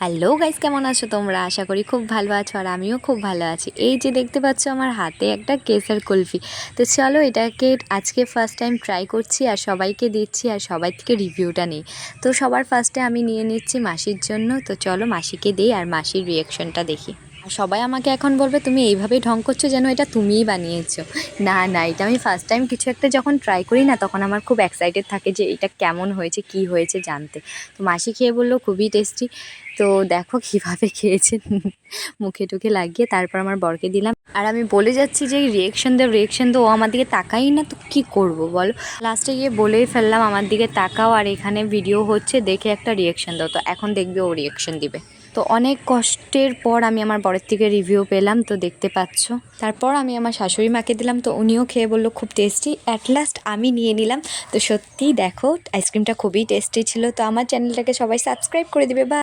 Hello guys, কেমন আছো তোমরা? আশা করি খুব ভালো আছো আর আমিও খুব ভালো আছি। এই যে দেখতে পাচ্ছ আমার হাতে একটা কেসার কুলফি। তো চলো এটাকে আজকে ফার্স্ট টাইম ট্রাই করছি আর সবাইকে দিচ্ছি আর সবাই থেকে রিভিউটা নিই। তো সবার ফার্স্টে আমি নিয়ে নিচ্ছি মাসির জন্য। তো চলো মাসিকে দিই আর মাসির রিয়াকশনটা দেখি। আর সবাই আমাকে এখন বলবে তুমি এইভাবেই ঢং করছো যেন এটা তুমিই বানিয়েছো। না না, এটা আমি ফার্স্ট টাইম কিছু একটা যখন ট্রাই করি না তখন আমার খুব এক্সাইটেড থাকে যে এটা কেমন হয়েছে কি হয়েছে জানতে। তো মাসি খেয়ে বললো খুবই টেস্টি। তো দেখো কীভাবে খেয়েছে মুখে টুখে লাগিয়ে। তারপর আমার বরকে দিলাম আর আমি বলে যাচ্ছি যে রিয়েকশন দে, ও আমার দিকে তাকাই না তো কি করব বলো। লাস্টে গিয়ে বলেই ফেললাম আমার দিকে তাকাও আর এখানে ভিডিও হচ্ছে, দেখে একটা রিয়েকশন দাও। তো এখন দেখবে ও রিয়েকশন দিবে। তো অনেক কষ্টের পর আমি আমার বরের থেকে রিভিউ পেলাম, তো দেখতে পাচ্ছ। তারপর আমি আমার শাশুড়ি মাকে দিলাম, তো উনিও খেয়ে বললো খুব টেস্টি। অ্যাট লাস্ট আমি নিয়ে নিলাম। তো সত্যিই দেখো আইসক্রিমটা খুবই টেস্টি ছিল। তো আমার চ্যানেলটাকে সবাই সাবস্ক্রাইব করে দিবে। বা